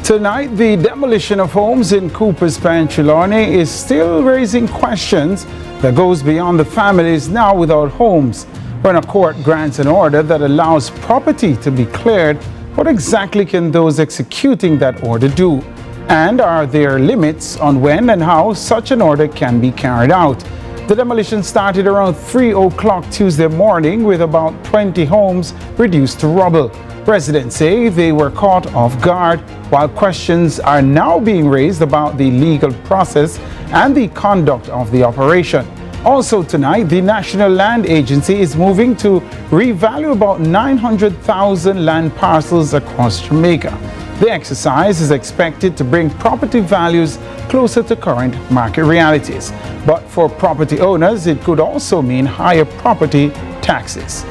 Tonight, the demolition of homes in Cooper's Pen, Trelawney is still raising questions that goes beyond the families now without homes. When a court grants an order that allows property to be cleared, what exactly can those executing that order do? And are there limits on when and how such an order can be carried out? The demolition started around 3 o'clock Tuesday morning with about 20 homes reduced to rubble. Residents say they were caught off guard, while questions are now being raised about the legal process and the conduct of the operation. Also tonight, the National Land Agency is moving to revalue about 900,000 land parcels across Jamaica. The exercise is expected to bring property values closer to current market realities. But for property owners, it could also mean higher property taxes.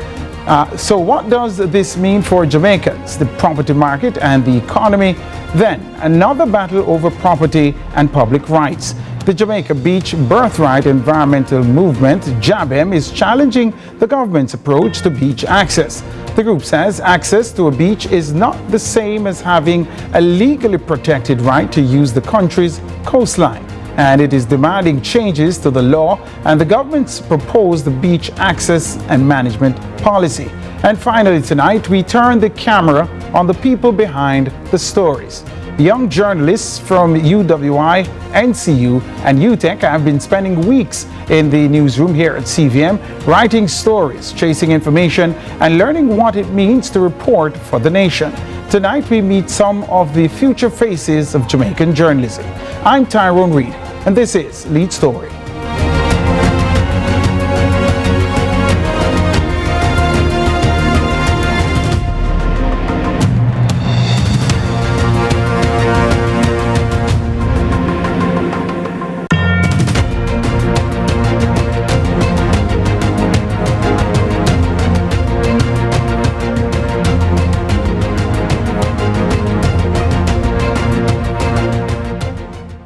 So what does this mean for Jamaicans, the property market and the economy? Then, another battle over property and public rights. The Jamaica Beach Birthright Environmental Movement, JABEM, is challenging the government's approach to beach access. The group says access to a beach is not the same as having a legally protected right to use the country's coastline, and it is demanding changes to the law and the government's proposed beach access and management policy. And finally tonight, we turn the camera on the people behind the stories. Young journalists from UWI, NCU, and UTEC have been spending weeks in the newsroom here at CVM, writing stories, chasing information, and learning what it means to report for the nation. Tonight, we meet some of the future faces of Jamaican journalism. I'm Tyrone Reed, and this is Lead Story.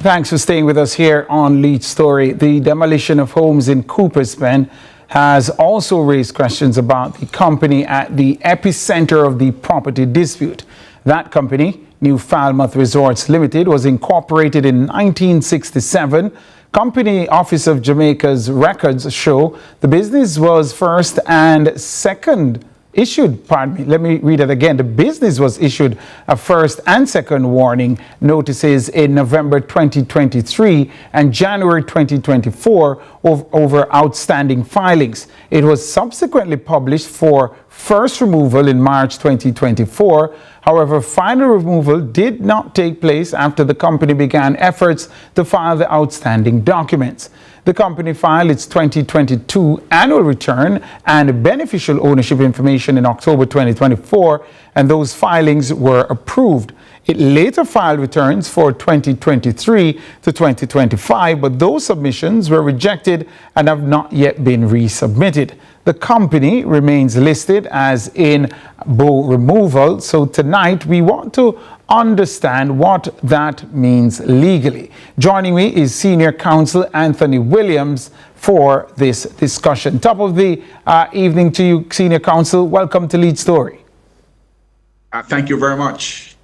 Thanks for staying with us here on Lead Story. The demolition of homes in Cooper's Pen has also raised questions about the company at the epicenter of the property dispute. That company, New Falmouth Resorts Limited, was incorporated in 1967. Company Office of Jamaica's records show the business was first and second issued, let me read it again. The business was issued a first and second warning notices in November 2023 and January 2024 over outstanding filings. It was subsequently published for first removal in March 2024. However, final removal did not take place after the company began efforts to file the outstanding documents. The company filed its 2022 annual return and beneficial ownership information in October 2024, and those filings were approved. It later filed returns for 2023 to 2025, but those submissions were rejected and have not yet been resubmitted. The company remains listed as in bow removal, so tonight we want to understand what that means legally. Joining me is Senior Counsel Anthony Williams for this discussion. Top of the evening to you, Senior Counsel. Welcome to Lead Story. Thank you very much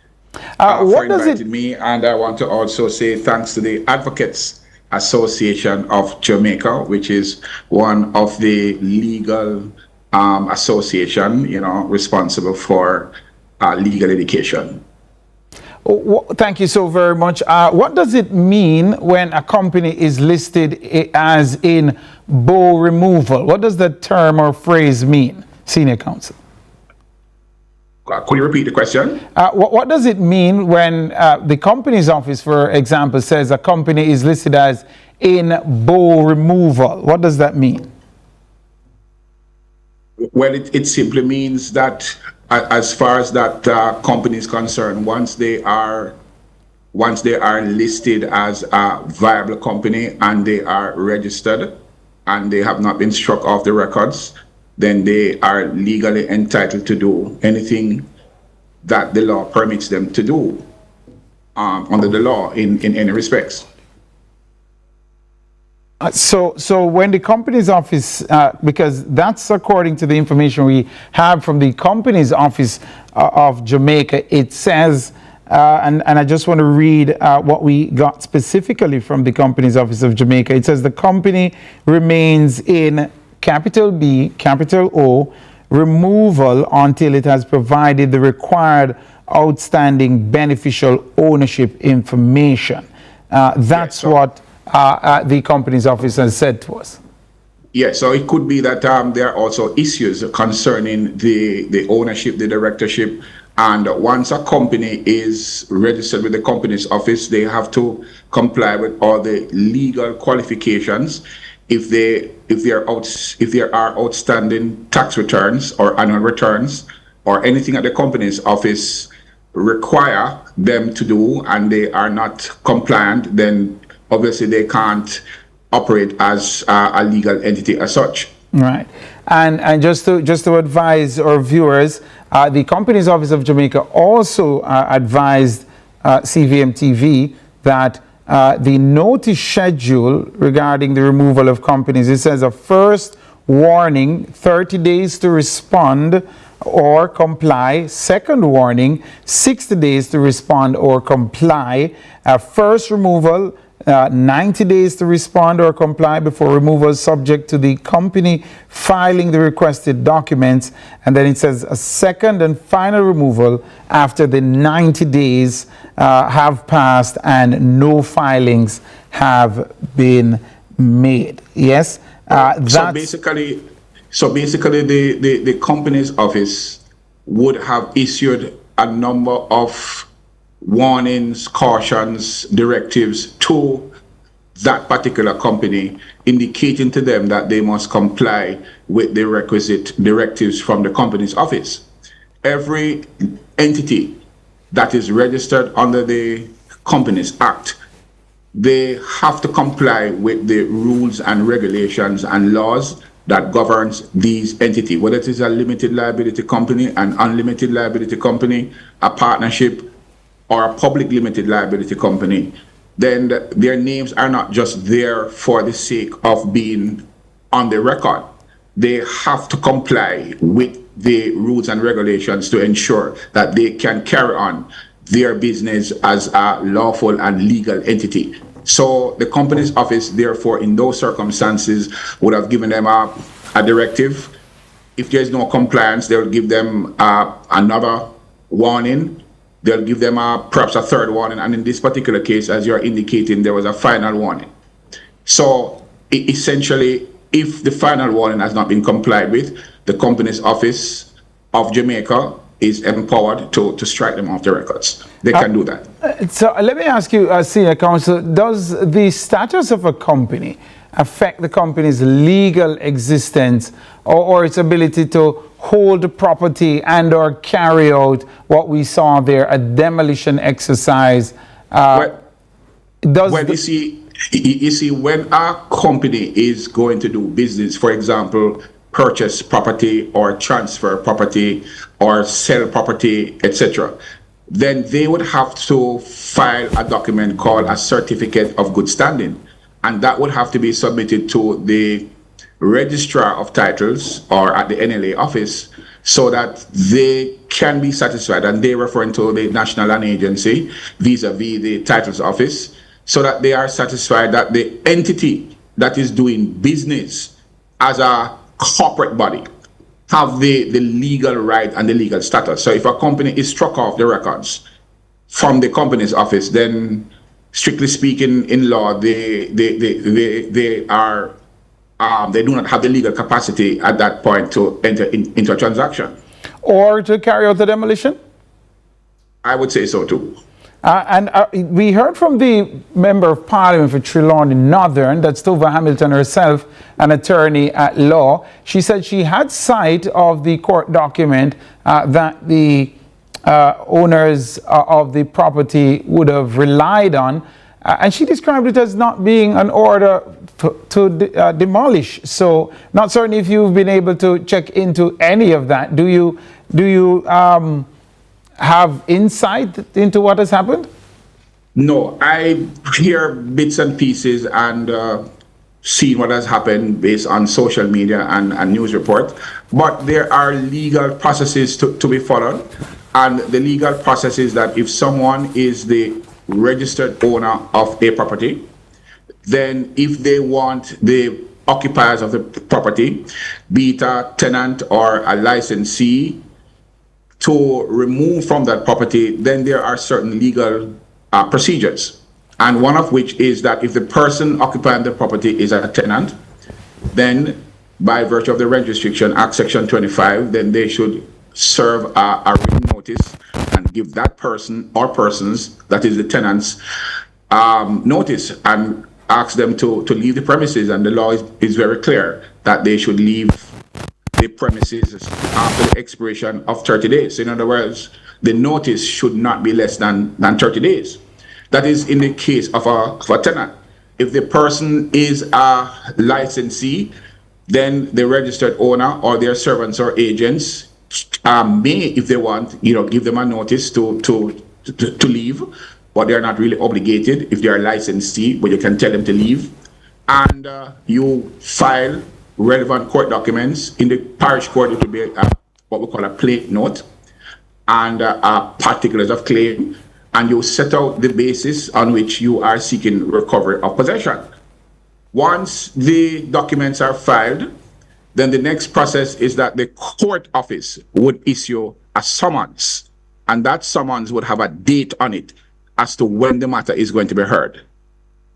for inviting me, and I want to also say thanks to the Advocates Association of Jamaica, which is one of the legal association, responsible for legal education. Thank you so very much. What does it mean when a company is listed as in bow removal? What does that term or phrase mean, Senior Counsel? Could you repeat the question? What does it mean when the Companies Office, for example, says a company is listed as in bow removal? What does that mean? Well, it simply means that as far as that company is concerned, once they are listed as a viable company and they are registered and they have not been struck off the records, then they are legally entitled to do anything that the law permits them to do under the law in any respects. So when the Companies Office, because that's according to the information we have from the Companies Office of Jamaica, it says and I just want to read what we got specifically from the Companies Office of Jamaica. It says the company remains in capital B, capital O, removal until it has provided the required outstanding beneficial ownership information. That's what the Companies Office has said to us. Yeah, so it could be that there are also issues concerning the ownership, the directorship, and once a company is registered with the Companies Office, they have to comply with all the legal qualifications. If there are outstanding tax returns or annual returns or anything that the Companies Office require them to do and they are not compliant, then obviously they can't operate as a legal entity as such. Right. And just to advise our viewers, the Companies Office of Jamaica also advised CVM TV that the notice schedule regarding the removal of companies, it says a first warning, 30 days to respond or comply. Second warning, 60 days to respond or comply. First removal, 90 days to respond or comply before removal, subject to the company filing the requested documents. And then it says a second and final removal after the 90 days have passed and no filings have been made. Yes. So basically, the Companies Office would have issued a number of warnings, cautions, directives to that particular company, indicating to them that they must comply with the requisite directives from the Companies Office. Every entity that is registered under the Companies Act, they have to comply with the rules and regulations and laws that governs these entities, whether it is a limited liability company, an unlimited liability company, a partnership, or a public limited liability company. Then their names are not just there for the sake of being on the record. They have to comply with the rules and regulations to ensure that they can carry on their business as a lawful and legal entity. So the Companies Office, therefore, in those circumstances, would have given them a directive. If there's no compliance, they'll give them another warning. They'll give them perhaps a third warning. And in this particular case, as you're indicating, there was a final warning. So essentially, if the final warning has not been complied with, the Companies Office of Jamaica is empowered to strike them off the records. They can do that. So let me ask you, Senior Counsel, does the status of a company affect the company's legal existence or its ability to hold property and or carry out what we saw there, a demolition exercise? You see, when a company is going to do business, for example, purchase property or transfer property or sell property, etc., then they would have to file a document called a certificate of good standing. And that would have to be submitted to the registrar of titles or at the NLA office so that they can be satisfied. And they're referring to the National Land Agency vis-a-vis the titles office, so that they are satisfied that the entity that is doing business as a corporate body have the legal right and the legal status. So if a company is struck off the records from the Companies Office, then strictly speaking, in law, they do not have the legal capacity at that point to enter into a transaction. Or to carry out the demolition? I would say so too. We heard from the Member of Parliament for Trelawney Northern, that's Tova Hamilton herself, an attorney at law. She said she had sight of the court document that the owners of the property would have relied on, and she described it as not being an order to demolish. So, not certain if you've been able to check into any of that. Do you have insight into what has happened? No, I hear bits and pieces and seen what has happened based on social media and news reports. But there are legal processes to be followed. And the legal process is that if someone is the registered owner of a property, then if they want the occupiers of the property, be it a tenant or a licensee, to remove from that property, then there are certain legal procedures. And one of which is that if the person occupying the property is a tenant, then by virtue of the Rent Restriction Act, Section 25, then they should serve a written notice and give that person or persons, that is the tenants, notice and ask them to leave the premises. And the law is very clear that they should leave the premises after the expiration of 30 days. In other words, the notice should not be less than 30 days. That is in the case of a tenant. If the person is a licensee, then the registered owner or their servants or agents may, if they want, give them a notice to leave, but they're not really obligated if they are licensee, but you can tell them to leave. And you file relevant court documents. In the parish court, it will be what we call a plate note and particulars of claim, and you set out the basis on which you are seeking recovery of possession. Once the documents are filed, then the next process is that the court office would issue a summons, and that summons would have a date on it as to when the matter is going to be heard.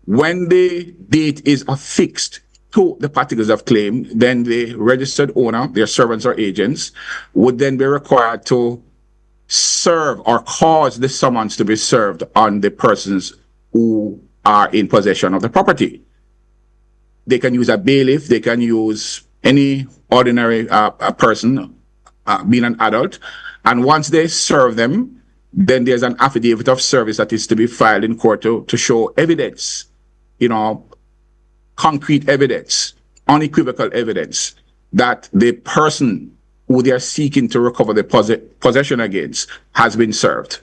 When the date is affixed to the particulars of claim, then the registered owner, their servants or agents, would then be required to serve or cause the summons to be served on the persons who are in possession of the property. They can use a bailiff, they can use any ordinary person, being an adult, and once they serve them, then there's an affidavit of service that is to be filed in court to show evidence, concrete evidence, unequivocal evidence that the person who they are seeking to recover the possession against has been served.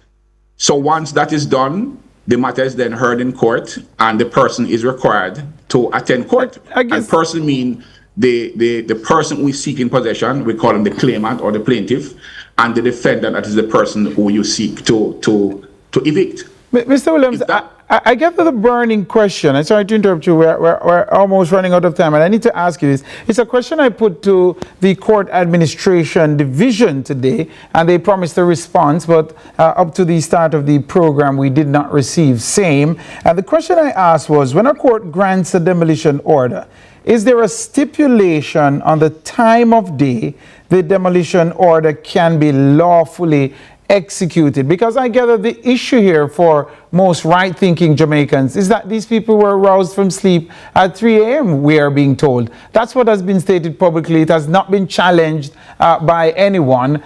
So once that is done, the matter is then heard in court, and the person is required to attend court. And person mean the person who is seeking possession, we call him the claimant or the plaintiff, and the defendant, that is the person who you seek to evict. Mr. Williams, I get to the burning question. I'm sorry to interrupt you. We're almost running out of time, and I need to ask you this. It's a question I put to the Court Administration Division today, and they promised a response, but up to the start of the program, we did not receive same. And the question I asked was, when a court grants a demolition order, is there a stipulation on the time of day the demolition order can be lawfully executed? Because I gather the issue here for most right-thinking Jamaicans is that these people were aroused from sleep at 3 a.m., we are being told. That's what has been stated publicly. It has not been challenged by anyone.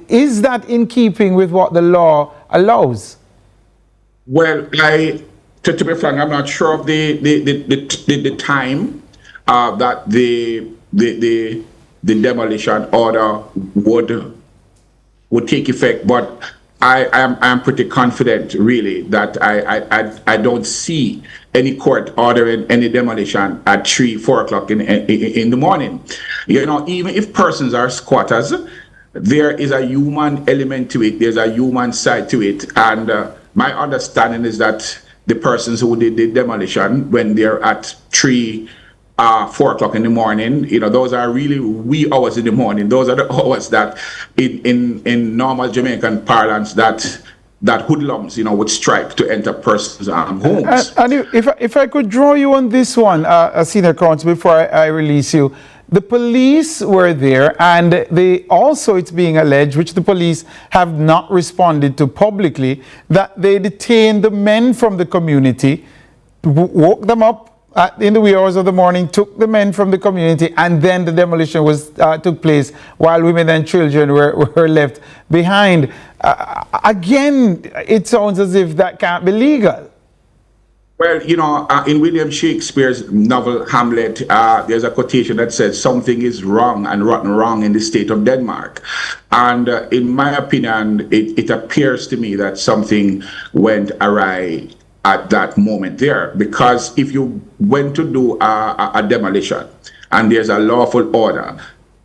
Is that in keeping with what the law allows? Well, to be frank, I'm not sure of the time that the demolition order would take effect, but I am pretty confident, really, that I don't see any court ordering any demolition at 3-4 o'clock in the morning. Even if persons are squatters, there is a human element to it. There's a human side to it, and my understanding is that the persons who did the demolition, when they're at 4 o'clock in the morning, those are really wee hours in the morning. Those are the hours that in normal Jamaican parlance that hoodlums, would strike to enter persons' homes. And if I could draw you on this one, Senior Counsel, before I release you. The police were there, and it's being alleged, which the police have not responded to publicly, that they detained the men from the community, woke them up in the wee hours of the morning, took the men from the community, and then the demolition took place while women and children were left behind. Again, it sounds as if that can't be legal. Well, in William Shakespeare's novel Hamlet, there's a quotation that says, "Something is wrong and rotten wrong in the state of Denmark." And in my opinion, it appears to me that something went awry at that moment there, because if you went to do a demolition and there's a lawful order,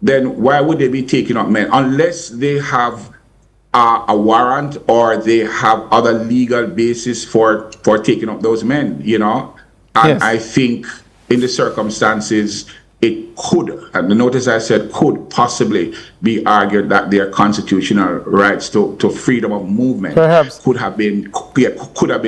then why would they be taking up men unless they have a warrant or they have other legal basis for taking up those men, you know. And Yes. I think in the circumstances, it could, and the notice I said could possibly be argued that their constitutional rights to freedom of movement Perhaps. could have been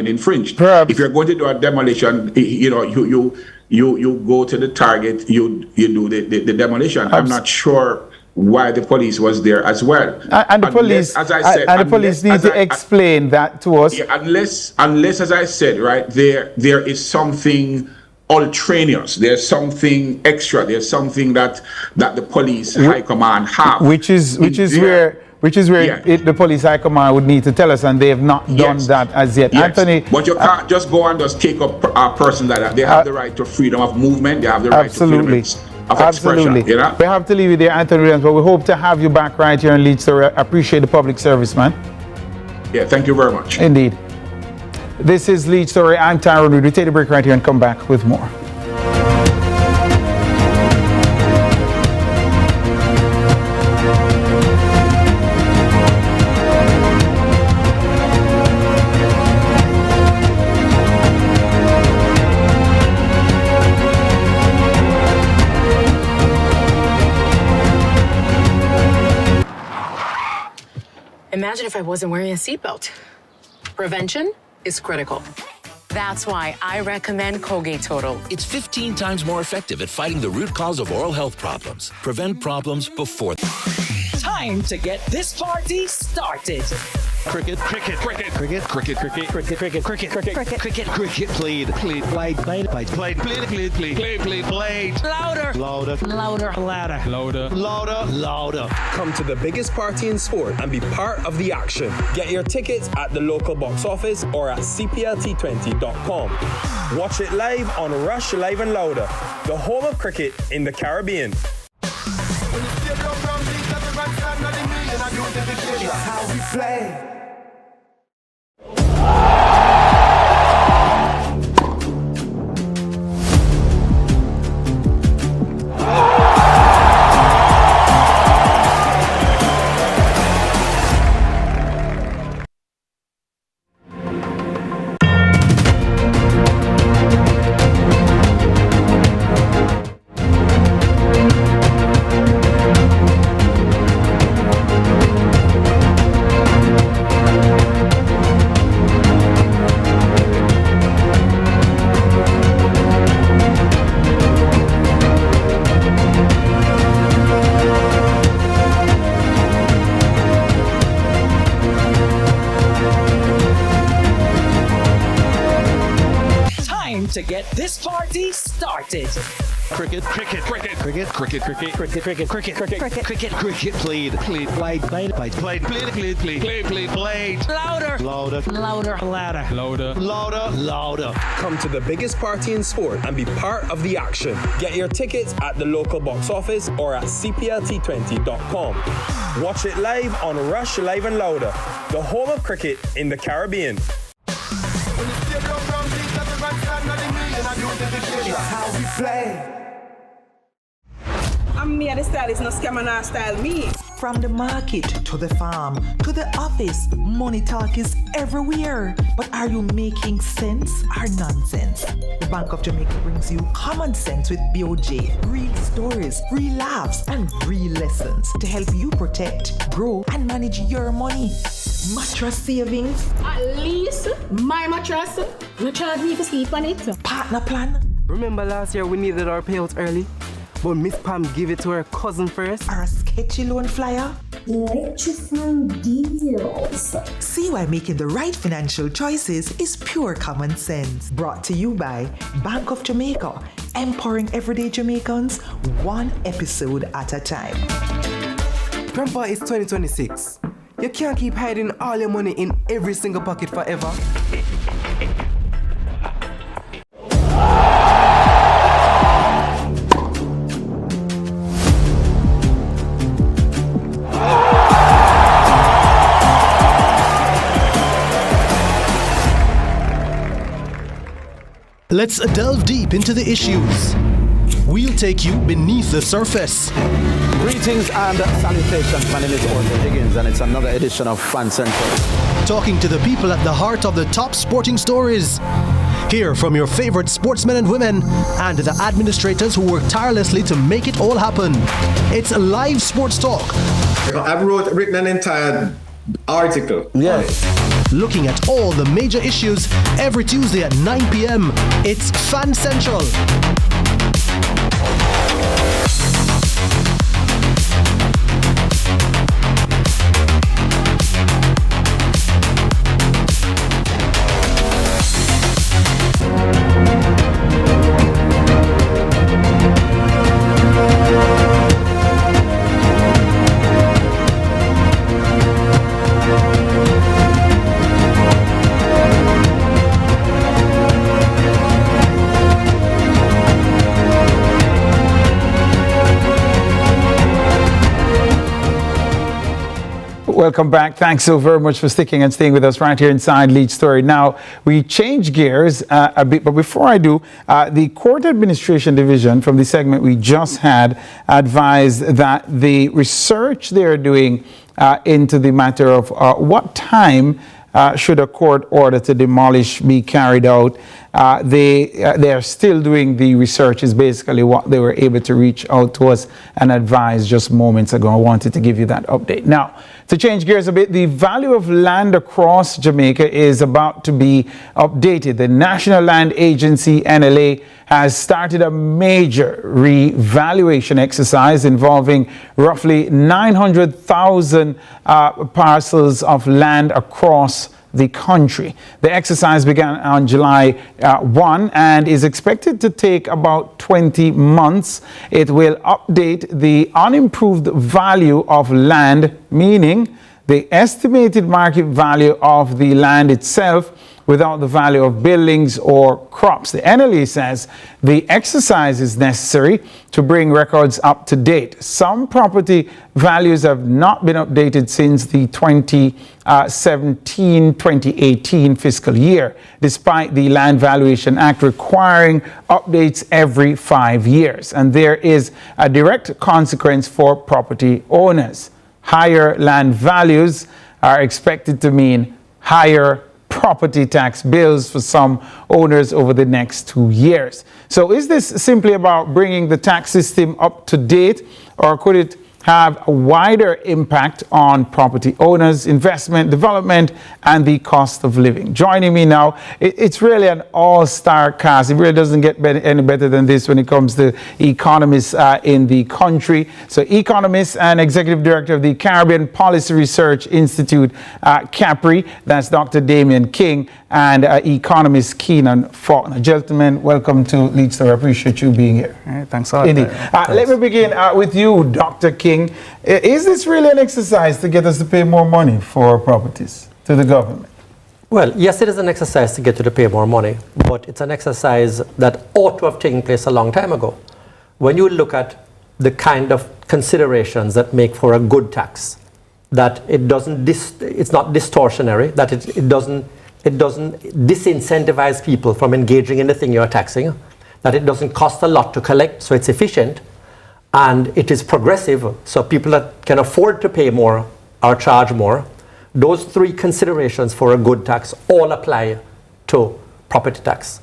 infringed. Perhaps. If you're going to do a demolition, you know, you go to the target, you do the demolition. I'm not sure why the police was there as well. And the police, as I said, and the police need to explain that to us. Yeah, unless, as I said, right, there is something ultraneous. There's something extra. There's something that the police high command have, which is where the police high command would need to tell us, and they have not done that as yet. Yes. Anthony, but you can't just go and just take up a person like that. They have the right to freedom of movement. They have the right to freedom of expression. You know? We have to leave you there, Anthony Williams, but we hope to have you back right here in Leeds. So I appreciate the public service, man. Yeah, thank you very much. Indeed. This is Leeds Story. I'm Tyrone Reed. We take a break right here and come back with more. Imagine if I wasn't wearing a seatbelt. Prevention is critical. That's why I recommend Colgate Total. It's 15 times more effective at fighting the root cause of oral health problems. Prevent problems before. Time to get this party started. Cricket, cricket, cricket, cricket, cricket, cricket, cricket, cricket, cricket, cricket, cricket, cricket, played, played, played, played, played, played, played, played, played, played, played. Louder, Louder, louder, louder, louder, louder, louder. Come to the biggest party in sport and be part of the action. Get your tickets at the local box office or at cplt20.com. Watch it live on Rush Live and Louder, the home of cricket in the Caribbean. How we play. to get this party started. Cricket, cricket, cricket, cricket, cricket, cricket, cricket, cricket, cricket, cricket, cricket, cricket, cricket, played, played, played, played, played, played, played, played, played, played, played. Louder, Louder, louder, louder, louder, louder, louder. Come to the biggest party in sport and be part of the action. Get your tickets at the local box office or at cplt20.com. Watch it live on Rush Live and Louder, the home of cricket in the Caribbean. How we play. I'm me, the stylist, no scam and style me. From the market to the farm to the office, money talk is everywhere. But are you making sense or nonsense? The Bank of Jamaica brings you common sense with BOJ. Real stories, real laughs, and real lessons to help you protect, grow, and manage your money. Mattress savings. At least my mattress, you charge me to sleep on it. Partner plan. Remember last year we needed our payouts early? But Miss Pam gave it to her cousin first. Or a sketchy loan flyer. Electrifying deals. See why making the right financial choices is pure common sense. Brought to you by Bank of Jamaica, empowering everyday Jamaicans one episode at a time. Grandpa, it's 2026. You can't keep hiding all your money in every single pocket forever. Let's delve deep into the issues. We'll take you beneath the surface. Greetings and salutations. My name is Orville Higgins, and it's another edition of Fan Central. Talking to the people at the heart of the top sporting stories. Hear from your favorite sportsmen and women and the administrators who work tirelessly to make it all happen. It's live sports talk. I've written an entire article. Yes. Looking at all the major issues every Tuesday at 9 p.m. It's Fan Central. Welcome back. Thanks so very much for sticking and staying with us right here inside Lead Story. Now, we change gears a bit, but before I do, the Court Administration Division from the segment we just had advised that the research they're doing into the matter of what time should a court order to demolish be carried out. They are still doing the research is basically what they were able to reach out to us and advise just moments ago. I wanted to give you that update. Now, to change gears a bit, the value of land across Jamaica is about to be updated. The National Land Agency, NLA, has started a major revaluation exercise involving roughly 900,000 parcels of land across the country. The exercise began on July 1 and is expected to take about 20 months. It will update the unimproved value of land, meaning the estimated market value of the land itself without the value of buildings or crops. The NLA says the exercise is necessary to bring records up to date. Some property values have not been updated since the 2017-2018 fiscal year, despite the Land Valuation Act requiring updates every 5 years. And there is a direct consequence for property owners. Higher land values are expected to mean higher property tax bills for some owners over the next 2 years. So is this simply about bringing the tax system up to date, or could it have a wider impact on property owners, investment, development, and the cost of living? Joining me now, it's really an all-star cast. It really doesn't get any better than this when it comes to economists in the country. So economist and executive director of the Caribbean Policy Research Institute, CAPRI, that's Dr. Damian King, and economist Keenan Faulkner. Gentlemen, welcome to Lead Story. I appreciate you being here. Thanks a lot. Indeed. Let me begin with you, Dr. King. Is this really an exercise to get us to pay more money for properties to the government? Well, yes, it is an exercise to get you to pay more money, but it's an exercise that ought to have taken place a long time ago. When you look at the kind of considerations that make for a good tax, that it's not distortionary, that it doesn't disincentivize people from engaging in the thing you're taxing, that it doesn't cost a lot to collect, so it's efficient, and it is progressive, so people that can afford to pay more or charge more. Those three considerations for a good tax all apply to property tax,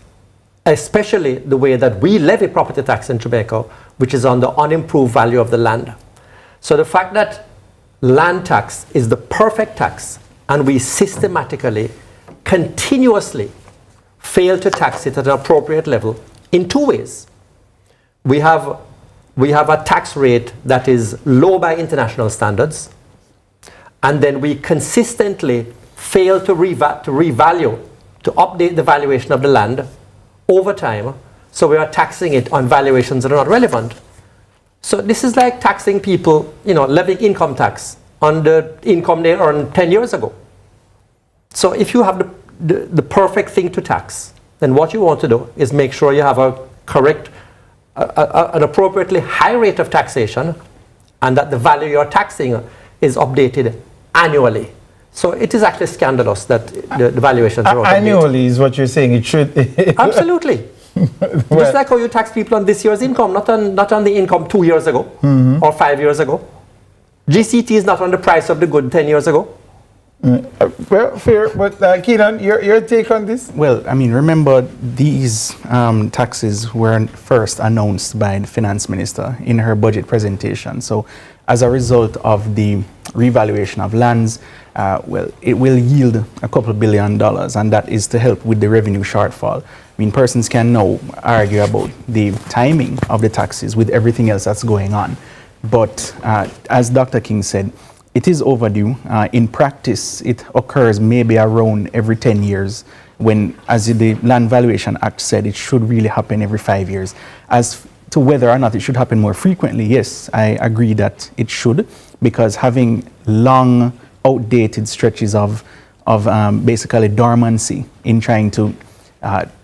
especially the way that we levy property tax in Jamaica, which is on the unimproved value of the land. So the fact that land tax is the perfect tax and we systematically, continuously fail to tax it at an appropriate level in two ways. We have a tax rate that is low by international standards, and then we consistently fail to revalue, to update the valuation of the land over time, so we are taxing it on valuations that are not relevant. So this is like taxing people, levying income tax on the income they earned 10 years ago. So if you have the perfect thing to tax, then what you want to do is make sure you have a correct, an appropriately high rate of taxation, and that the value you're taxing is updated annually. So it is actually scandalous that the valuations are annually is what you're saying. It should. Absolutely. Just like how you tax people on this year's income, not on the income 2 years ago or 5 years ago. GCT is not on the price of the good 10 years ago. Well, fair, but Keenan, your take on this? Well, I mean, remember these taxes were first announced by the finance minister in her budget presentation. So as a result of the revaluation of lands, well, it will yield a couple $2 billion, and that is to help with the revenue shortfall. I mean, persons can now argue about the timing of the taxes with everything else that's going on. But as Dr. King said, it is overdue. In practice, it occurs maybe around every 10 years when, as the Land Valuation Act said, it should really happen every 5 years. As to whether or not it should happen more frequently, yes, I agree that it should, because having long, outdated stretches of basically dormancy in trying to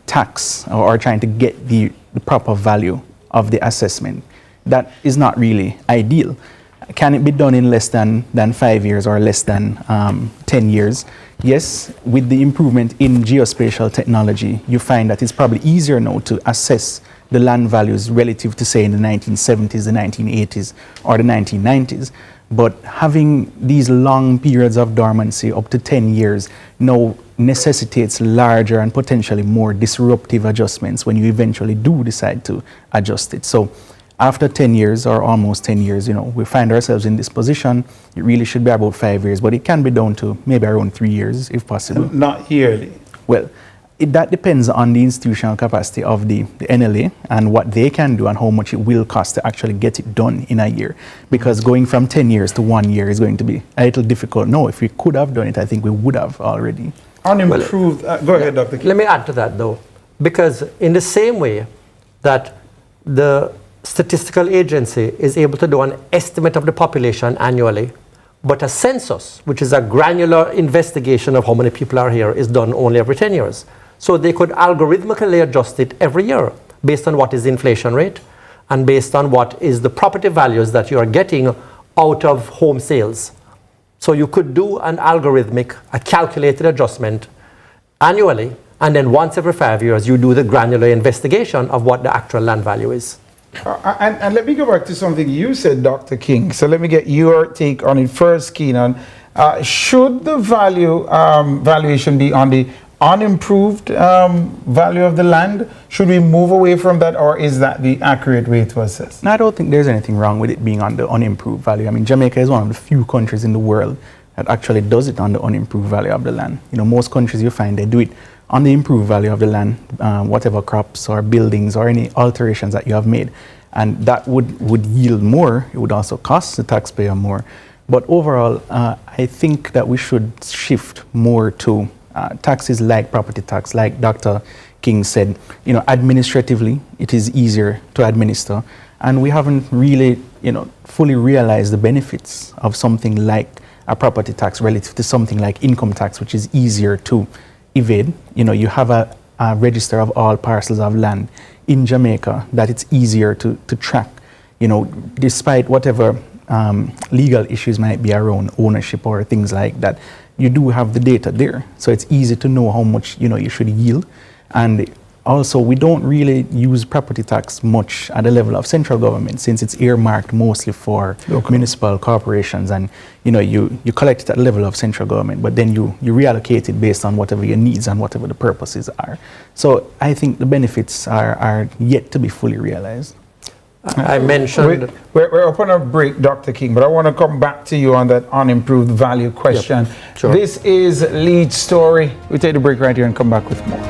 tax or trying to get the proper value of the assessment, that is not really ideal. Can it be done in less than 5 years or less than 10 years? Yes, with the improvement in geospatial technology, you find that it's probably easier now to assess the land values relative to, say, in the 1970s, the 1980s, or the 1990s. But having these long periods of dormancy up to 10 years now necessitates larger and potentially more disruptive adjustments when you eventually do decide to adjust it. So after 10 years or almost 10 years, you know, we find ourselves in this position. It really should be about 5 years, but it can be down to maybe around 3 years if possible. Not yearly. Well, that depends on the institutional capacity of the NLA and what they can do and how much it will cost to actually get it done in a year. Because going from 10 years to 1 year is going to be a little difficult. No, if we could have done it, I think we would have already. Unimproved. Go ahead, Dr. King. Let me add to that, though. Because in the same way that the statistical agency is able to do an estimate of the population annually, but a census, which is a granular investigation of how many people are here, is done only every 10 years. So they could algorithmically adjust it every year based on what is the inflation rate and based on what is the property values that you are getting out of home sales. So you could do an algorithmic, a calculated adjustment annually, and then once every 5 years you do the granular investigation of what the actual land value is. And let me go back to something you said, Dr. King. So let me get your take on it first, Keenan. Should the valuation be on the unimproved value of the land? Should we move away from that, or is that the accurate way to assess? No, I don't think there's anything wrong with it being on the unimproved value. I mean, Jamaica is one of the few countries in the world that actually does it on the unimproved value of the land. You know, most countries you find they do it on the improved value of the land, whatever crops or buildings or any alterations that you have made. And that would yield more. It would also cost the taxpayer more. But overall, I think that we should shift more to taxes like property tax, like Dr. King said. You know, administratively, it is easier to administer. And we haven't really, you know, fully realized the benefits of something like a property tax relative to something like income tax, which is easier to evade. You know, you have a register of all parcels of land in Jamaica that it's easier to track, you know, despite whatever legal issues might be around ownership or things like that. You do have the data there, so it's easy to know how much, you know, you should yield. And also, we don't really use property tax much at the level of central government, since it's earmarked mostly for municipal corporations, and you know, you collect it at the level of central government, but then you reallocate it based on whatever your needs and whatever the purposes are. So I think the benefits are yet to be fully realized. I mentioned... We're up on a break, Dr. King, but I want to come back to you on that unimproved value question. Yep, sure. This is Lead Story. We take the break right here and come back with more.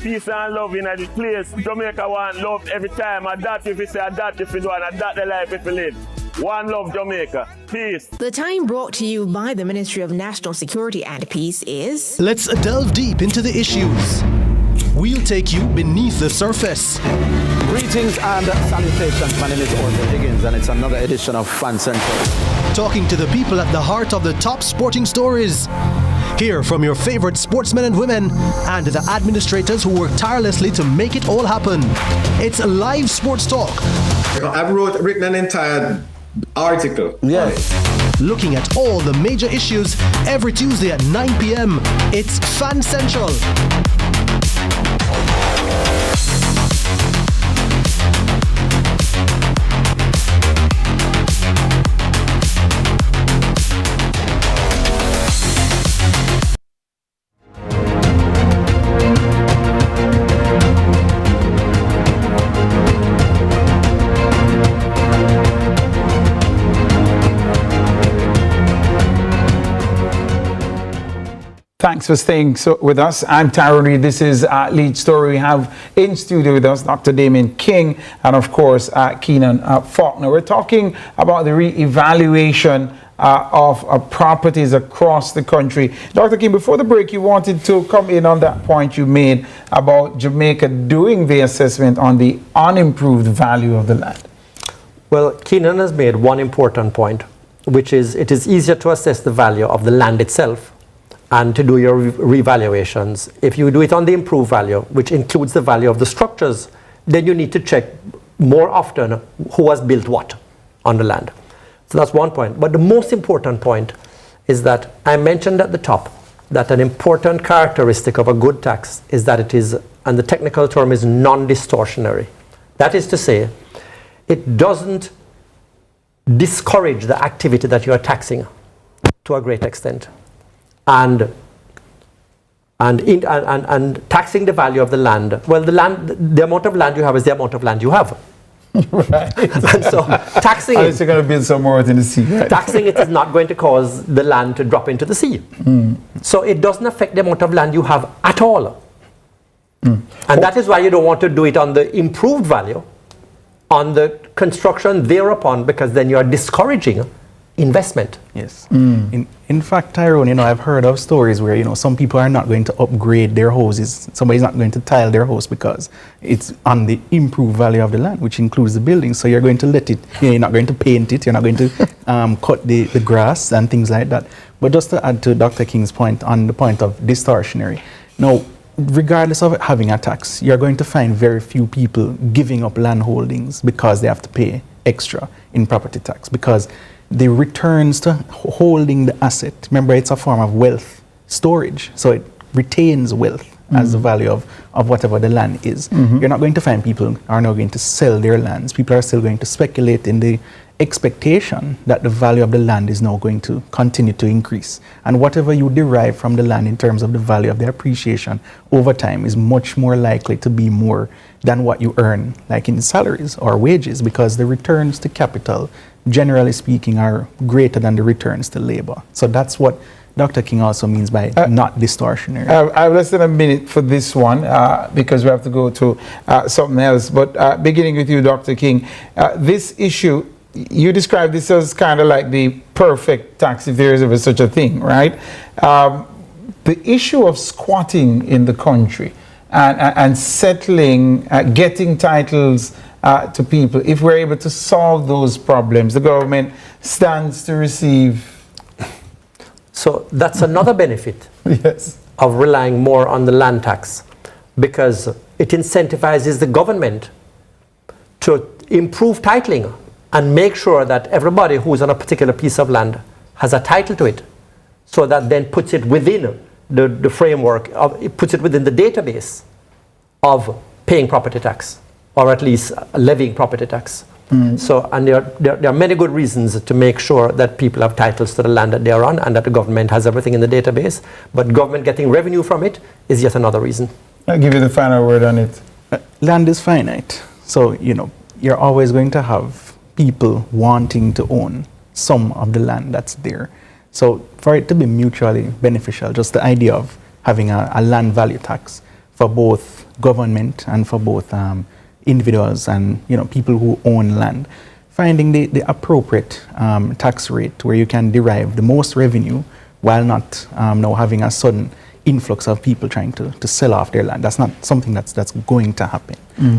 Peace and love in the place. Jamaica want love every time. And that if you say, and that if you do, and that the life if you live. One love Jamaica. Peace. The time brought to you by the Ministry of National Security and Peace is... Let's delve deep into the issues. We'll take you beneath the surface. Greetings and salutations. My name is Orville Higgins, and it's another edition of Fan Central. Talking to the people at the heart of the top sporting stories. Hear from your favorite sportsmen and women and the administrators who work tirelessly to make it all happen. It's live sports talk. I've written an entire article. Yes. Looking at all the major issues every Tuesday at 9 p.m. It's Fan Central. Thanks for staying with us. I'm Tyrone Reid. This is Lead Story. We have in studio with us Dr. Damien King and, of course, Keenan Faulkner. We're talking about the re-evaluation of properties across the country. Dr. King, before the break, you wanted to come in on that point you made about Jamaica doing the assessment on the unimproved value of the land. Well, Keenan has made one important point, which is it is easier to assess the value of the land itself and to do your revaluations. If you do it on the improved value, which includes the value of the structures, then you need to check more often who has built what on the land. So that's one point. But the most important point is that I mentioned at the top that an important characteristic of a good tax is that it is, and the technical term is non-distortionary. That is to say, it doesn't discourage the activity that you are taxing to a great extent. And taxing the value of the land. Well, the amount of land you have is the amount of land you have. Right. And so taxing it, you're going to build some more in the sea. Right? Taxing it is not going to cause the land to drop into the sea. So it doesn't affect the amount of land you have at all. And that is why you don't want to do it on the improved value, on the construction thereupon, because then you are discouraging investment. Yes. In fact, Tyrone, I've heard of stories where, some people are not going to upgrade their houses. Somebody's not going to tile their house because it's on the improved value of the land, which includes the building. So you're going to let it, you're not going to paint it, you're not going to cut the grass and things like that. But just to add to Dr. King's point on the point of distortionary. Now, regardless of having a tax, you're going to find very few people giving up land holdings because they have to pay extra in property tax, because the returns to holding the asset, remember, it's a form of wealth storage, so it retains wealth as the value of whatever the land is. You're not going to find people are now going to sell their lands. People are still going to speculate in the expectation that the value of the land is now going to continue to increase. And whatever you derive from the land in terms of the value of the appreciation over time is much more likely to be more than what you earn, like in salaries or wages, because the returns to capital, generally speaking, are greater than the returns to labor. So that's what Dr. King also means by not distortionary. I have less than a minute for this one because we have to go to something else. But beginning with you, Dr. King, this issue, you described this as kind of like the perfect tax, if there is ever such a thing, right? The issue of squatting in the country and settling, getting titles to people, if we're able to solve those problems, the government stands to receive. So that's another benefit of relying more on the land tax, because it incentivizes the government to improve titling and make sure that everybody who's on a particular piece of land has a title to it, so that then puts it within the framework, it puts it within the database of paying property tax, or at least levying property tax. So, and there are many good reasons to make sure that people have titles to the land that they are on, and that the government has everything in the database. But government getting revenue from it is yet another reason. I'll give you the final word on it. Land is finite. So, you're always going to have people wanting to own some of the land that's there. So for it to be mutually beneficial, just the idea of having a land value tax for both government and for both individuals and people who own land, finding the appropriate tax rate where you can derive the most revenue while not now having a sudden influx of people trying to sell off their land. That's not something that's going to happen,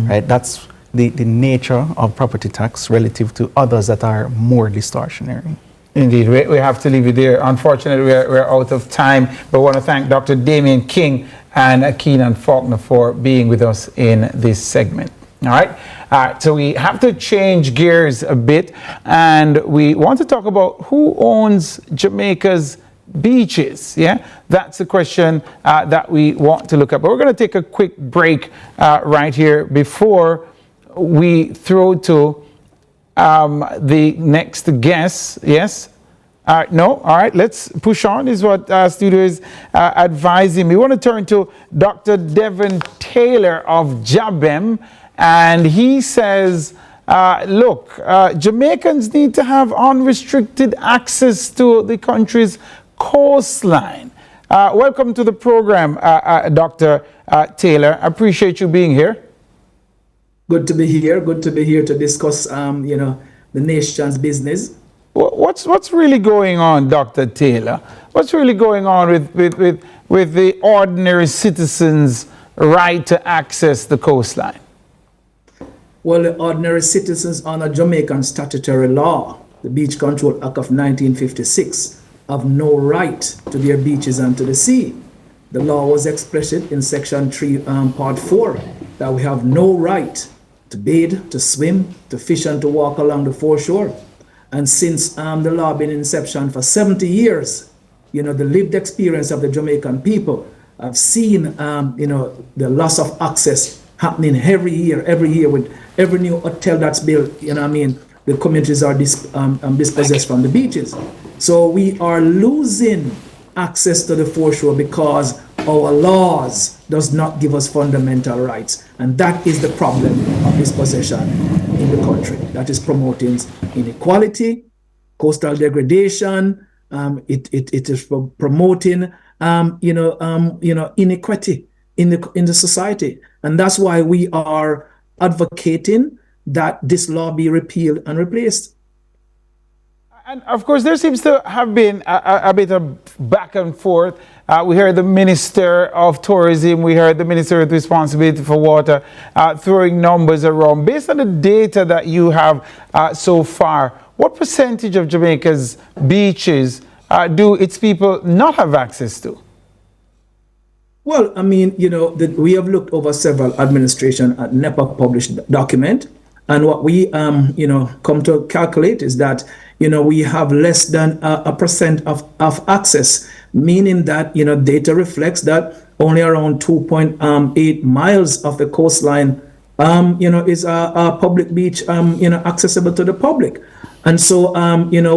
right? That's the nature of property tax relative to others that are more distortionary. Indeed, we have to leave it there. Unfortunately, we're out of time, but I want to thank Dr. Damien King and Keenan Faulkner for being with us in this segment. All right. So we have to change gears a bit, and we want to talk about who owns Jamaica's beaches. Yeah, that's the question that we want to look at. But we're going to take a quick break right here before we throw to the next guest. Yes. No. All right. Let's push on. Is what studio is advising. We want to turn to Dr. Devon Taylor of JABEM, and he says, look, Jamaicans need to have unrestricted access to the country's coastline. Welcome to the program, Dr. Taylor. I appreciate you being here. Good to be here. Good to be here to discuss, the nation's business. What's really going on, Dr. Taylor? What's really going on with the ordinary citizens' right to access the coastline? Well, the ordinary citizens under Jamaican statutory law, the Beach Control Act of 1956, have no right to their beaches and to the sea. The law was explicit in Section 3, Part 4, that we have no right to bathe, to swim, to fish, and to walk along the foreshore. And since the law been in inception for 70 years, the lived experience of the Jamaican people have seen, the loss of access happening every year with every new hotel that's built. The communities are dispossessed from the beaches. So we are losing access to the foreshore because our laws does not give us fundamental rights. And that is the problem of dispossession in the country. That is promoting inequality, coastal degradation. It is promoting, inequity in the society. And that's why we are advocating that this law be repealed and replaced. And of course, there seems to have been a bit of back and forth. We heard the Minister of Tourism, we heard the Minister with responsibility for water throwing numbers around. Based on the data that you have so far, what percentage of Jamaica's beaches do its people not have access to? Well, we have looked over several administration at NEPA published document. And what we, come to calculate is that, we have less than a percent of access, meaning that, data reflects that only around 2.8 miles of the coastline, is a public beach, accessible to the public. And so,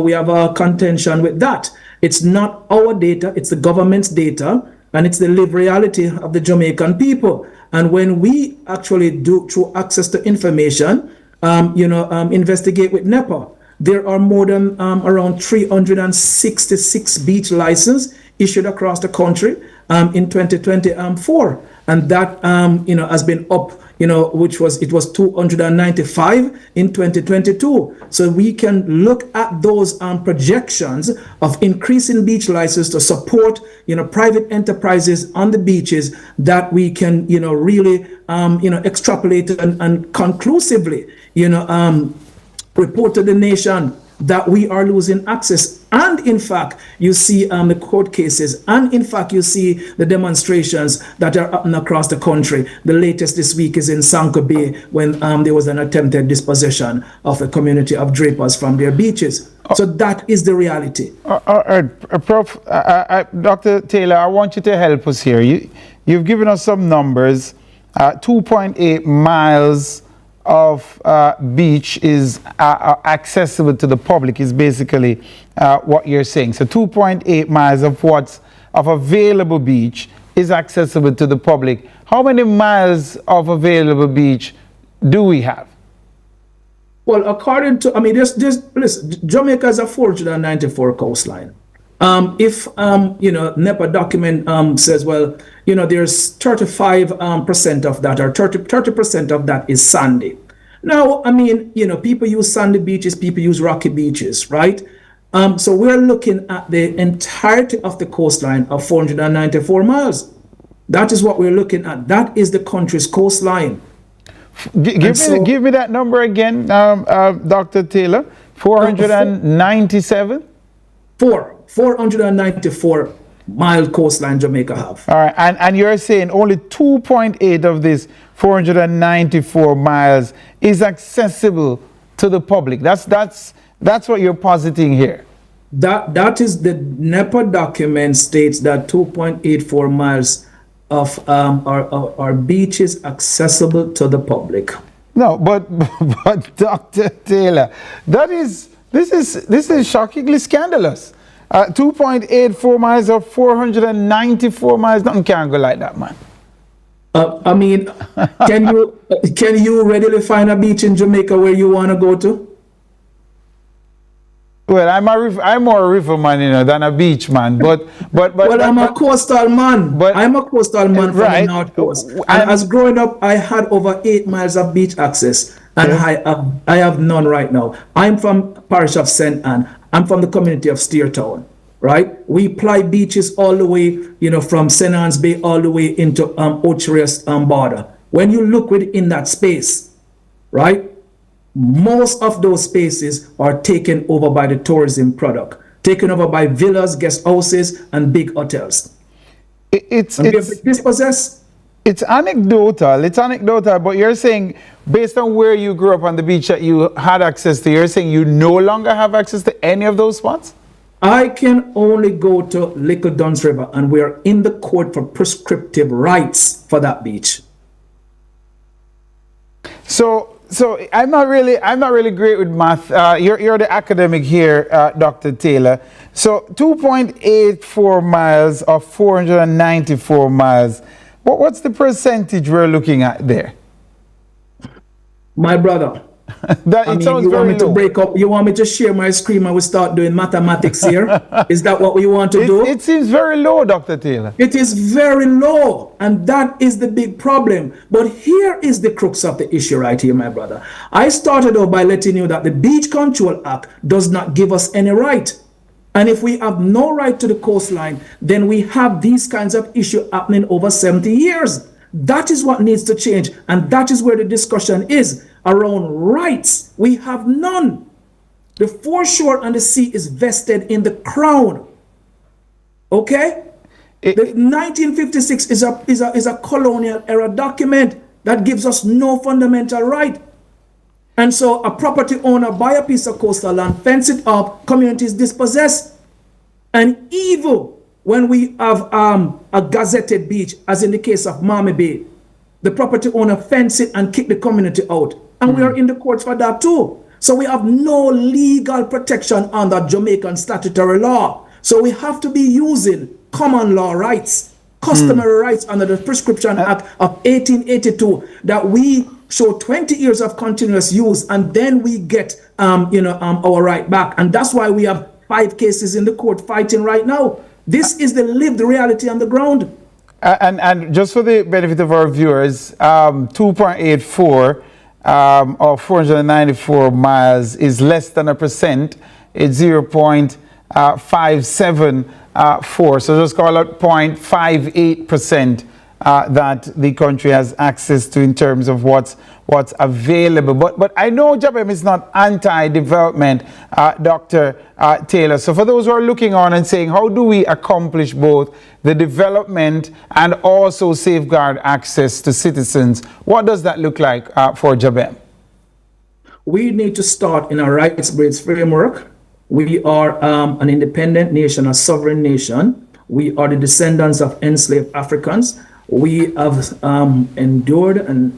we have a contention with that. It's not our data, it's the government's data, and it's the lived reality of the Jamaican people. And when we actually do, through access to information, investigate with NEPA, there are more than around 366 beach licenses issued across the country in 2024, and that has been up, it was 295 in 2022. So we can look at those projections of increasing beach licenses to support private enterprises on the beaches, that we can really extrapolate and conclusively report to the nation that we are losing access. And in fact, you see the court cases, and in fact, you see the demonstrations that are happening across the country. The latest this week is in Sanko Bay, when there was an attempted dispossession of a community of drapers from their beaches. So that is the reality. Prof, Dr. Taylor, I want you to help us here. You've given us some numbers. 2.8 miles of beach is accessible to the public, is basically what you're saying. So 2.8 miles of available beach is accessible to the public. How many miles of available beach do we have? Well, according to, listen, Jamaica is a 494 coastline. If NEPA document says, well, there's 35% of that, or 30% of that is sandy. Now, people use sandy beaches, people use rocky beaches, right? So we're looking at the entirety of the coastline of 494 miles. That is what we're looking at. That is the country's coastline. Give me that number again, Dr. Taylor. 497? 494 mile coastline Jamaica have. All right, and you're saying only 2.8 of this 494 miles is accessible to the public. That's what you're positing here. That is the NEPA document states that 2.84 miles of our beaches accessible to the public. No, but Dr. Taylor, this is shockingly scandalous. 2.84 miles or 494 miles, nothing can go like that, man. I mean, can you readily find a beach in Jamaica where you want to go to? Well, I'm more a river man, than a beach man. But I'm a coastal man. I'm a coastal man from the North Coast. And as growing up, I had over 8 miles of beach access, and I have none right now. I'm from parish of St. Anne. I'm from the community of Steertown, right? We ply beaches all the way, from St. Anne's Bay all the way into Ocherous border. When you look within that space, right? Most of those spaces are taken over by the tourism product, taken over by villas, guest houses, and big hotels. It's anecdotal, but you're saying based on where you grew up on the beach that you had access to, you're saying you no longer have access to any of those spots? I can only go to Little Duns River, and we are in the court for prescriptive rights for that beach. So I'm not really great with math. You're the academic here, Dr. Taylor. So 2.84 miles of 494 miles. What's the percentage we're looking at there? My brother, you want me to break up? You want me to share my screen and we start doing mathematics here? Is that what we want to do? It seems very low, Dr. Taylor. It is very low, and that is the big problem. But here is the crux of the issue right here, my brother. I started off by letting you that the Beach Control Act does not give us any right. And if we have no right to the coastline, then we have these kinds of issues happening over 70 years. That is what needs to change. And that is where the discussion is around rights. We have none. The foreshore and the sea is vested in the crown. Okay? The 1956 is a colonial era document that gives us no fundamental right. And so a property owner buy a piece of coastal land, fence it up, communities dispossessed. And evil when we have a gazetted beach, as in the case of Miami Bay, the property owner fence it and kick the community out. And we are in the courts for that too. So we have no legal protection under Jamaican statutory law. So we have to be using common law rights, customary rights under the Prescription Act of 1882 that we show 20 years of continuous use, and then we get our right back. And that's why we have 5 cases in the court fighting right now. This is the lived reality on the ground. And just for the benefit of our viewers, 2.84 or 494 miles is less than 1%. It's 0.574. So just call it 0.58% that the country has access to in terms of what's available. But I know JABEM is not anti-development, Dr. Taylor. So for those who are looking on and saying, how do we accomplish both the development and also safeguard access to citizens? What does that look like for JABEM? We need to start in a rights-based framework. We are an independent nation, a sovereign nation. We are the descendants of enslaved Africans. We have endured and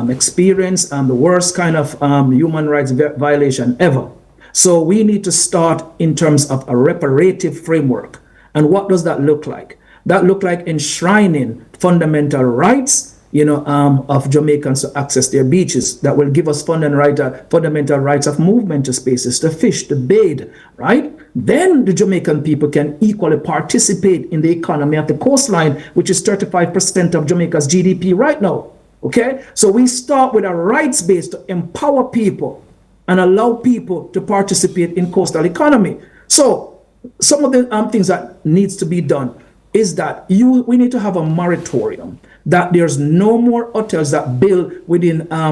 experienced the worst kind of human rights violation ever. So we need to start in terms of a reparative framework. And what does that look like? That look like enshrining fundamental rights, of Jamaicans to access their beaches. That will give us fundamental rights of movement to spaces, to fish, to bathe, right? Then the Jamaican people can equally participate in the economy of the coastline, which is 35% of Jamaica's GDP right now, okay? So we start with a rights base to empower people and allow people to participate in coastal economy. So some of the things that needs to be done is that we need to have a moratorium that there's no more hotels that build within, a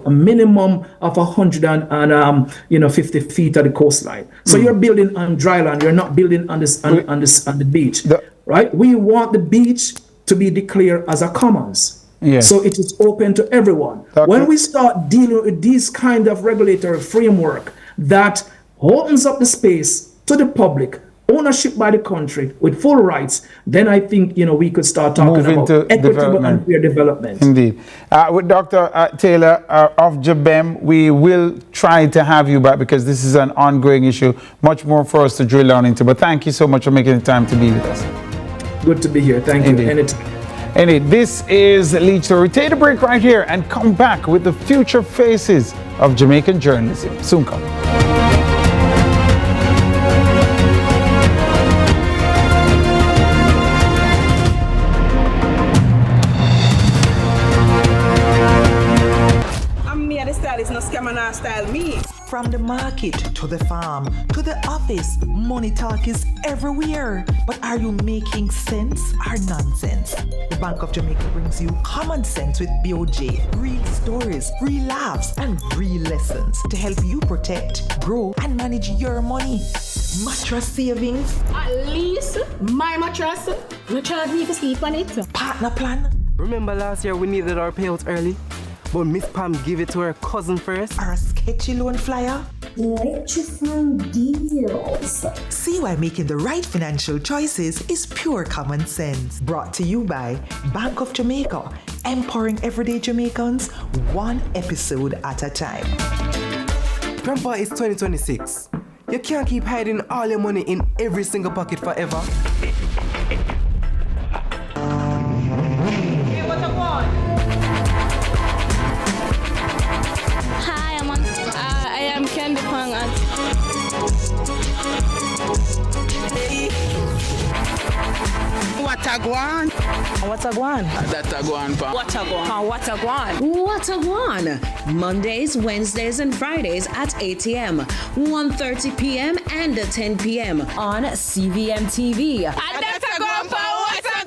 minimum of 150 feet of the coastline. So you're building on dry land. You're not building on the beach, right? We want the beach to be declared as a commons. Yes. So it is open to everyone. When we start dealing with these kind of regulatory framework that opens up the space to the public, ownership by the country with full rights, then I think we could start talking about equitable and fair development. Indeed. With Dr. Taylor of JBEM, we will try to have you back because this is an ongoing issue, much more for us to drill down into. But thank you so much for making the time to be with us. Good to be here. Thank you. Anytime. Indeed. This is Leach Story. Take a break right here and come back with the future faces of Jamaican journalism. Soon come. Style me. From the market to the farm to the office, money talk is everywhere. But are you making sense or nonsense? The Bank of Jamaica brings you common sense with BOJ. Real stories, real laughs, and real lessons to help you protect, grow, and manage your money. Mattress savings. At least my mattress, you charge me to sleep on it. Partner plan. Remember last year we needed our payouts early? But Miss Pam gave it to her cousin first. Or a sketchy loan flyer. Electrifying deals. See why making the right financial choices is pure common sense. Brought to you by Bank of Jamaica, empowering everyday Jamaicans one episode at a time. Grandpa, it's 2026. You can't keep hiding all your money in every single pocket forever. What a guan? What a guan? That a guan, pa. What a guan? What a guan? What a guan! Mondays, Wednesdays, and Fridays at 8 a.m., 1:30 p.m., and 10 p.m. on CVM TV. That a guan, pa. What a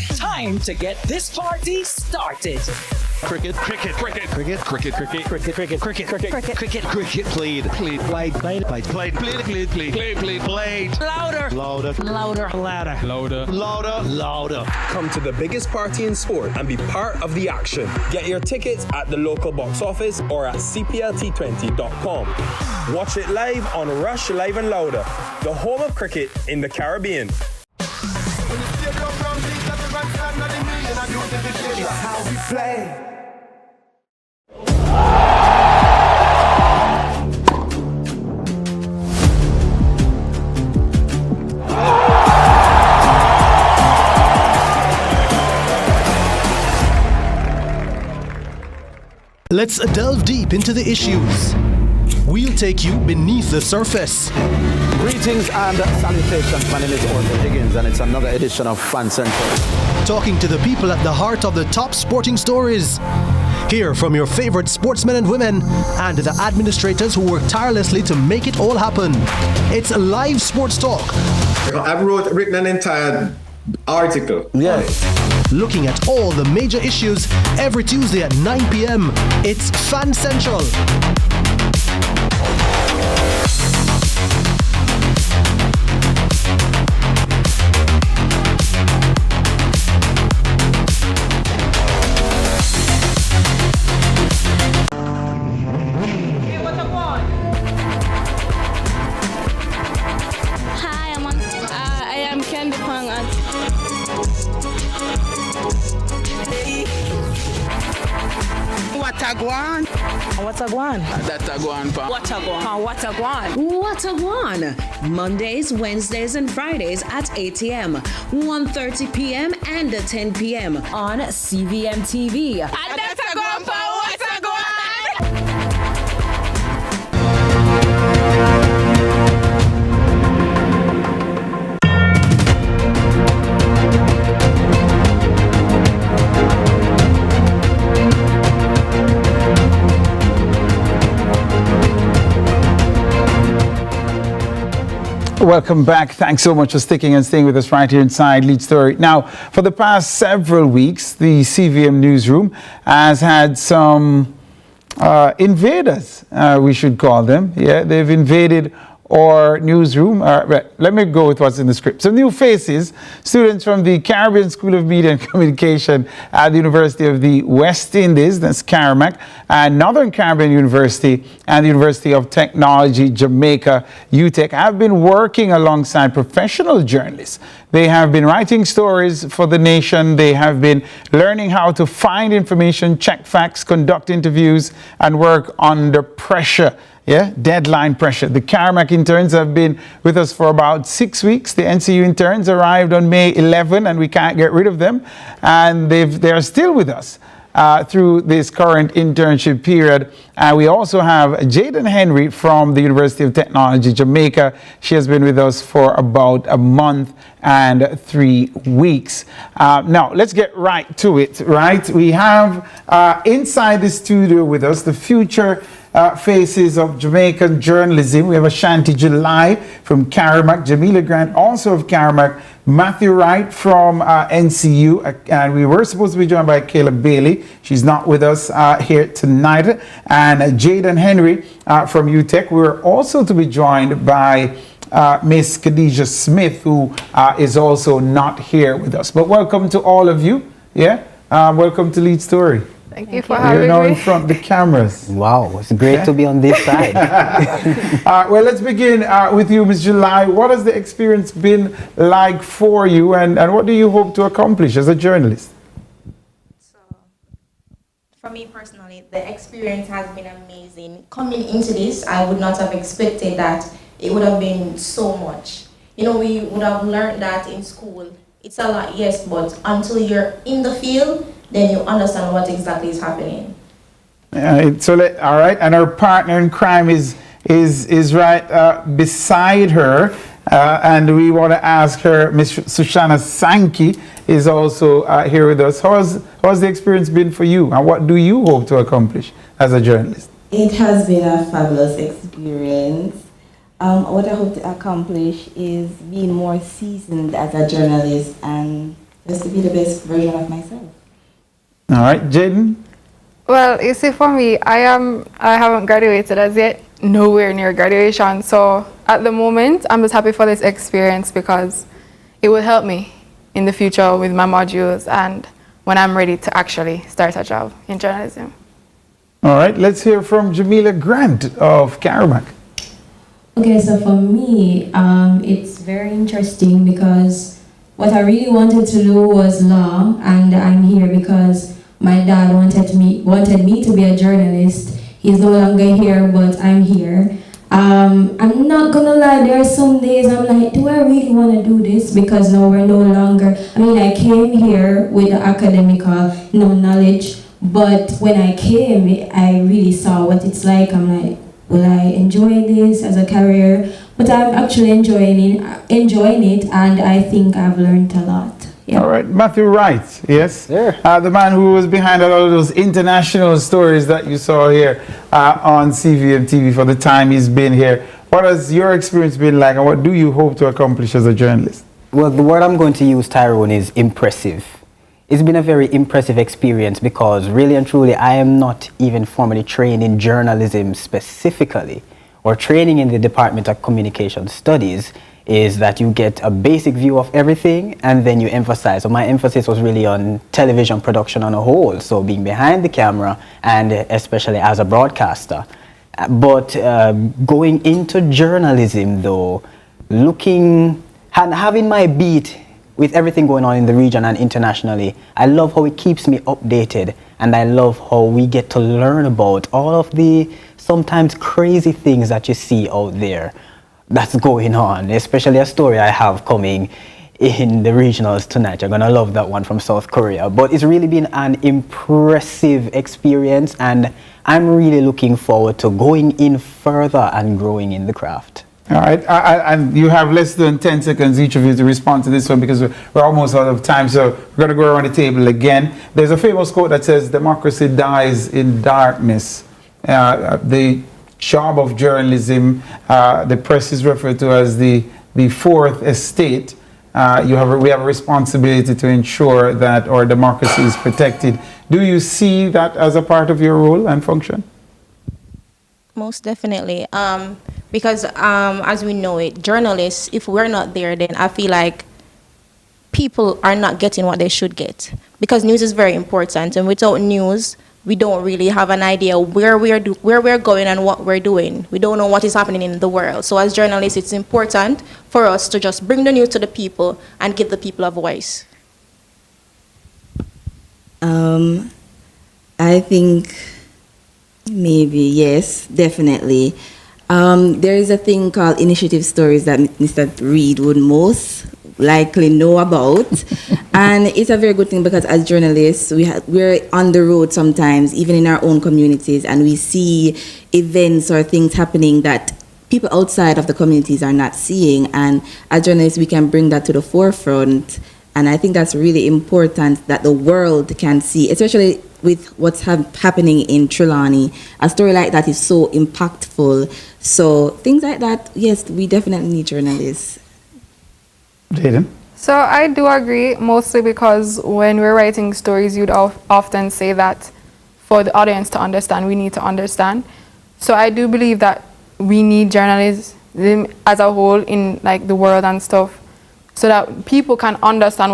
guan? Time to get this party started. Cricket, cricket, cricket, cricket, cricket, cricket, cricket, cricket, cricket, cricket, cricket, cricket, played, played, played, played, played, played, played, played, played, played, played. Louder, louder, louder, louder, louder, louder, louder. Come to the biggest party in sport and be part of the action. Get your tickets at the local box office or at cplt20.com. Watch it live on Rush Live and Louder, the home of cricket in the Caribbean. How we play. Let's delve deep into the issues. We'll take you beneath the surface. Greetings and salutations. My name is Orville Higgins, and it's another edition of Fan Central. Talking to the people at the heart of the top sporting stories. Hear from your favorite sportsmen and women and the administrators who work tirelessly to make it all happen. It's live sports talk. I've written an entire article. Yeah. Looking at all the major issues every Tuesday at 9 p.m. It's Fan Central. What a guan? What a guan? That a guan, pa. What a guan? What a guan? What a guan! Mondays, Wednesdays, and Fridays at 8 a.m., 1:30 p.m., and 10 p.m. on CVM TV. That a guan, pa. What a guan? Welcome back. Thanks so much for sticking and staying with us right here inside Lead Story. Now, for the past several weeks, the CVM newsroom has had some invaders, we should call them. Yeah, they've invaded our newsroom. Let me go with what's in the script. Some new faces, students from the Caribbean School of Media and Communication at the University of the West Indies, that's CARIMAC, and Northern Caribbean University and the University of Technology, Jamaica, UTEC, have been working alongside professional journalists. They have been writing stories for the nation. They have been learning how to find information, check facts, conduct interviews, and work under pressure. Yeah, deadline pressure. The CARIMAC interns have been with us for about 6 weeks. The NCU interns arrived on May 11, and we can't get rid of them. And they're still with us through this current internship period. We also have Jaden Henry from the University of Technology, Jamaica. She has been with us for about a month and 3 weeks. Now, let's get right to it, right? We have inside the studio with us the future faces of Jamaican journalism. We have Ashanti July from CARIMAC, Jamila Grant, also of CARIMAC, Matthew Wright from NCU, and we were supposed to be joined by Caleb Bailey. She's not with us here tonight, and Jaden Henry from UTEC. We're also to be joined by Miss Khadija Smith, who is also not here with us. But welcome to all of you. Yeah, welcome to Lead Story. Thank you for having me. You're now in front of the cameras. Wow, it's great to be on this side. Well, let's begin with you, Ms. July. What has the experience been like for you, and what do you hope to accomplish as a journalist? So, for me personally, the experience has been amazing. Coming into this, I would not have expected that it would have been so much. You know, we would have learned that in school. It's a lot, yes, but until you're in the field, then you understand what exactly is happening. All right, and our partner in crime is right beside her, and we want to ask her. Ms. Sushana Sankey is also here with us. How has the experience been for you, and what do you hope to accomplish as a journalist? It has been a fabulous experience. What I hope to accomplish is being more seasoned as a journalist and just to be the best version of myself. All right, Jaden? Well, you see, for me, I haven't graduated as yet, nowhere near graduation. So at the moment, I'm just happy for this experience because it will help me in the future with my modules and when I'm ready to actually start a job in journalism. All right, let's hear from Jamila Grant of CARIMAC. Okay, so for me, it's very interesting because what I really wanted to do was law, and I'm here because my dad wanted me to be a journalist. He's no longer here, but I'm here. I'm not gonna lie, there are some days I'm like, do I really want to do this? Because now we're no longer, I came here with the academical knowledge, but when I came, I really saw what it's like. I'm like, will I enjoy this as a career? But I'm actually enjoying it, and I think I've learned a lot. Yeah. All right, Matthew Wright, yes? Yeah. The man who was behind all of those international stories that you saw here on CVM TV for the time he's been here. What has your experience been like, and what do you hope to accomplish as a journalist? Well, the word I'm going to use, Tyrone, is impressive. It's been a very impressive experience because really and truly I am not even formally trained in journalism specifically, or training in the Department of Communication Studies is that you get a basic view of everything and then you emphasize. So my emphasis was really on television production on a whole, so being behind the camera and especially as a broadcaster. But going into journalism though, looking and having my beat with everything going on in the region and internationally, I love how it keeps me updated, and I love how we get to learn about all of the sometimes crazy things that you see out there that's going on, especially a story I have coming in the regionals tonight. You're gonna love that one from South Korea. But it's really been an impressive experience, and I'm really looking forward to going in further and growing in the craft. All right, and you have less than 10 seconds each of you to respond to this one because we're almost out of time, so we're going to go around the table again. There's a famous quote that says, democracy dies in darkness. The job of journalism, the press is referred to as the the fourth estate, we have a responsibility to ensure that our democracy is protected. Do you see that as a part of your role and function? Most definitely. Because as we know it, journalists, if we're not there, then I feel like people are not getting what they should get. Because news is very important, and without news, we don't really have an idea where we're going and what we're doing. We don't know what is happening in the world. So as journalists, it's important for us to just bring the news to the people and give the people a voice. I think maybe, yes, definitely. There is a thing called initiative stories that Mr. Reed would most likely know about. And it's a very good thing because as journalists, we're on the road sometimes, even in our own communities, and we see events or things happening that people outside of the communities are not seeing. And as journalists, we can bring that to the forefront. And I think that's really important that the world can see, especially with what's happening in Trelawney. A story like that is so impactful. So things like that, yes, we definitely need journalists. Jaden? So I do agree, mostly because when we're writing stories, you'd often say that for the audience to understand, we need to understand. So I do believe that we need journalism as a whole in like the world and stuff, so that people can understand